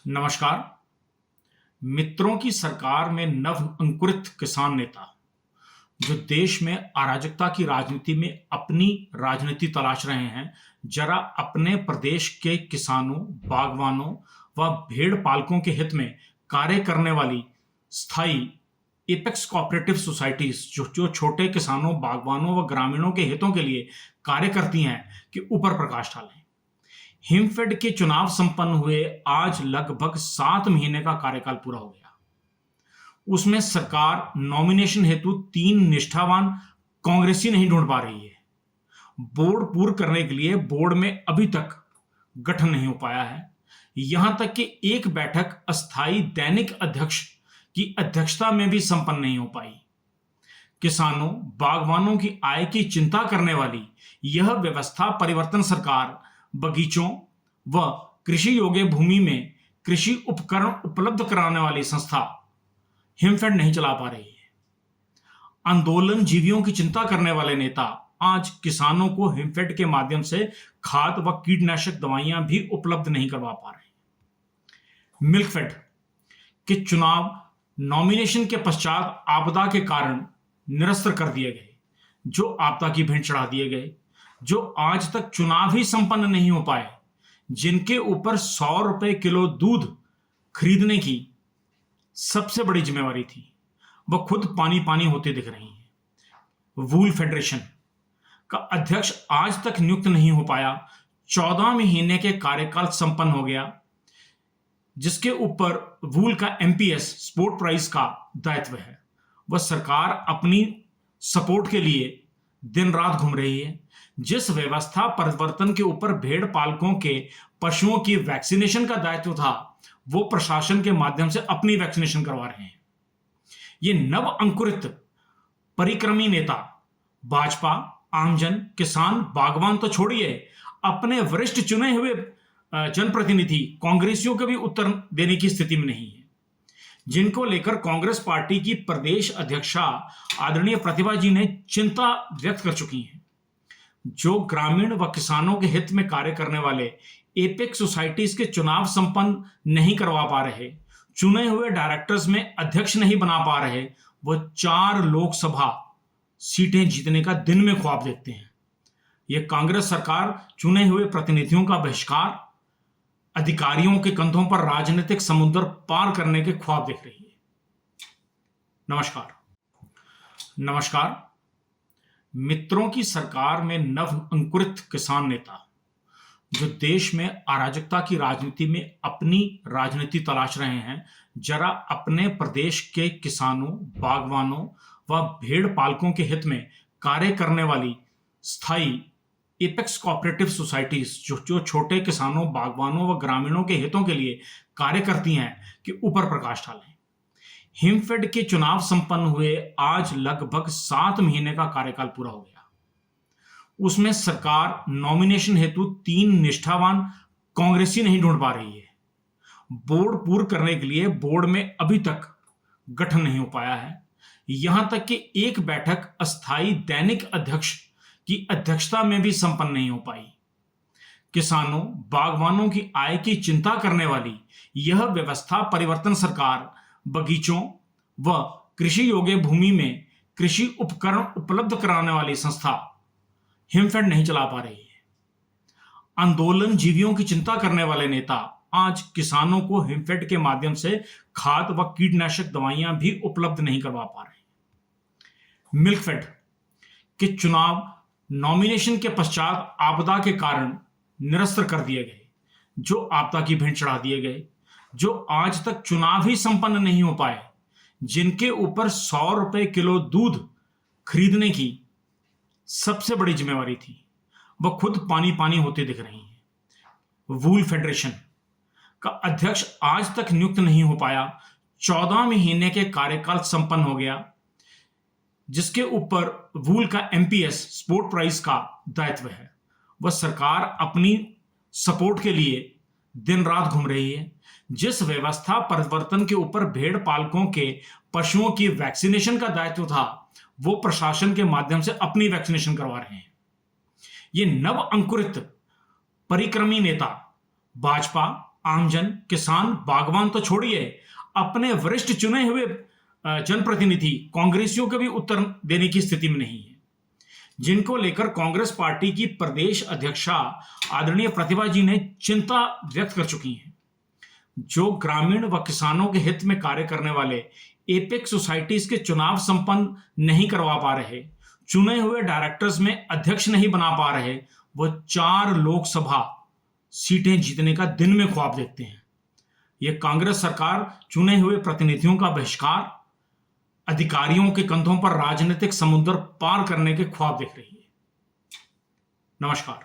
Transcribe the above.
नमस्कार। मित्रों की सरकार में नव अंकुरित किसान नेता जो देश में अराजकता की राजनीति में अपनी राजनीति तलाश रहे हैं, जरा अपने प्रदेश के किसानों, बागवानों व भेड़ पालकों के हित में कार्य करने वाली स्थायी एपेक्स कोऑपरेटिव सोसाइटीज जो जो छोटे किसानों, बागवानों व ग्रामीणों के हितों के लिए कार्य करती हैं कि ऊपर प्रकाश डालें। हिमफेड के चुनाव संपन्न हुए, आज लगभग 7 महीने का कार्यकाल पूरा हो गया। उसमें सरकार नॉमिनेशन हेतु 3 निष्ठावान कांग्रेसी नहीं ढूंढ पा रही है। बोर्ड पूर्ण करने के लिए बोर्ड में अभी तक गठन नहीं हो पाया है। यहां तक कि एक बैठक अस्थायी दैनिक अध्यक्ष की अध्यक्षता में भी संपन्न नहीं हो पाई। किसानों, बागवानों की आय की चिंता करने वाली यह व्यवस्था परिवर्तन सरकार बगीचों व कृषि योग्य भूमि में कृषि उपकरण उपलब्ध कराने वाली संस्था हिमफेड नहीं चला पा रही है। आंदोलन जीवियों की चिंता करने वाले नेता आज किसानों को हिमफेड के माध्यम से खाद व कीटनाशक दवाइयां भी उपलब्ध नहीं करवा पा रहे। मिल्कफेड के चुनाव नॉमिनेशन के पश्चात आपदा के कारण निरस्त कर दिए गए, जो आपदा की भेंट चढ़ा दिए गए, जो आज तक चुनाव ही संपन्न नहीं हो पाए, जिनके ऊपर 100 रुपए किलो दूध खरीदने की सबसे बड़ी जिम्मेवारी थी, वह खुद पानी पानी होते दिख रही हैं। वूल फेडरेशन का अध्यक्ष आज तक नियुक्त नहीं हो पाया। 14 महीने के कार्यकाल संपन्न हो गया, जिसके ऊपर वूल का एमपीएस स्पोर्ट प्राइस का दायित्व है। वह सरकार अपनी सपोर्ट के लिए दिन रात घूम रही है। जिस व्यवस्था परिवर्तन के ऊपर भेड़ पालकों के पशुओं की वैक्सीनेशन का दायित्व था, वो प्रशासन के माध्यम से अपनी वैक्सीनेशन करवा रहे हैं। ये नव अंकुरित परिक्रमी नेता भाजपा, आमजन, किसान, बागवान तो छोड़िए, अपने वरिष्ठ चुने हुए जनप्रतिनिधि कांग्रेसियों के भी उत्तर देने की स्थिति में नहीं है, जिनको लेकर कांग्रेस पार्टी की प्रदेश अध्यक्षा आदरणीय प्रतिभा जी ने चिंता व्यक्त कर चुकी हैं। जो ग्रामीण व किसानों के हित में कार्य करने वाले एपेक्स सोसाइटीज के चुनाव संपन्न नहीं करवा पा रहे, चुने हुए डायरेक्टर्स में अध्यक्ष नहीं बना पा रहे, वो 4 लोकसभा सीटें जीतने का दिन में ख्वाब देखते हैं। यह कांग्रेस सरकार चुने हुए प्रतिनिधियों का बहिष्कार, अधिकारियों के कंधों पर राजनीतिक समुद्र पार करने के ख्वाब देख रही है। नमस्कार। मित्रों की सरकार में नव अंकुरित किसान नेता जो देश में अराजकता की राजनीति में अपनी राजनीति तलाश रहे हैं, जरा अपने प्रदेश के किसानों, बागवानों व भेड़ पालकों के हित में कार्य करने वाली स्थायी एपेक्स कोऑपरेटिव सोसाइटीज जो जो छोटे किसानों, बागवानों व ग्रामीणों के हितों के लिए कार्य करती हैं कि ऊपर प्रकाश डालें। हिमफेड के चुनाव संपन्न हुए, आज लगभग 7 महीने का कार्यकाल पूरा हो गया। उसमें सरकार नॉमिनेशन हेतु 3 निष्ठावान कांग्रेसी नहीं ढूंढ पा रही है। बोर्ड पूर्ण करने के लिए बोर्ड में अभी तक गठन नहीं हो पाया है। यहां तक कि एक बैठक अस्थायी दैनिक अध्यक्ष की अध्यक्षता में भी संपन्न नहीं हो पाई। किसानों, बागवानों की आय की चिंता करने वाली यह व्यवस्था परिवर्तन सरकार बगीचों व कृषि योग्य भूमि में कृषि उपकरण उपलब्ध कराने वाली संस्था हिमफेड नहीं चला पा रही है। आंदोलन जीवियों की चिंता करने वाले नेता आज किसानों को हिमफेड के माध्यम से खाद व कीटनाशक दवाइयां भी उपलब्ध नहीं करवा पा रहे। मिल्कफेड के चुनाव नॉमिनेशन के पश्चात आपदा के कारण निरस्त कर दिए गए, जो आपदा की भेंट चढ़ा दिए गए, जो आज तक चुनाव ही संपन्न नहीं हो पाए, जिनके ऊपर 100 रुपए किलो दूध खरीदने की सबसे बड़ी जिम्मेवारी थी, वह खुद पानी पानी होते दिख रही हैं। वूल फेडरेशन का अध्यक्ष आज तक नियुक्त नहीं हो पाया। 14 महीने के कार्यकाल संपन्न हो गया, जिसके ऊपर वूल का एमपीएस स्पोर्ट प्राइस का दायित्व है। वह सरकार अपनी सपोर्ट के लिए दिन रात घूम रही है। जिस व्यवस्था परिवर्तन के ऊपर भेड़ पालकों के पशुओं की वैक्सीनेशन का दायित्व था, वो प्रशासन के माध्यम से अपनी वैक्सीनेशन करवा रहे हैं। ये नव अंकुरित परिक्रमी नेता भाजपा, आमजन, किसान, बागवान तो छोड़िए, अपने वरिष्ठ चुने हुए जनप्रतिनिधि कांग्रेसियों के भी उत्तर देने की स्थिति में नहीं है, जिनको लेकर कांग्रेस पार्टी की प्रदेश अध्यक्षा आदरणीय प्रतिभा जी ने चिंता व्यक्त कर चुकी हैं। जो ग्रामीण व किसानों के हित में कार्य करने वाले एपेक्स सोसाइटीज के चुनाव संपन्न नहीं करवा पा रहे, चुने हुए डायरेक्टर्स में अध्यक्ष नहीं बना पा रहे, वो 4 लोकसभा सीटें जीतने का दिन में ख्वाब देखते हैं। ये कांग्रेस सरकार चुने हुए प्रतिनिधियों का बहिष्कार, अधिकारियों के कंधों पर राजनीतिक समुद्र पार करने के ख्वाब देख रही है। नमस्कार।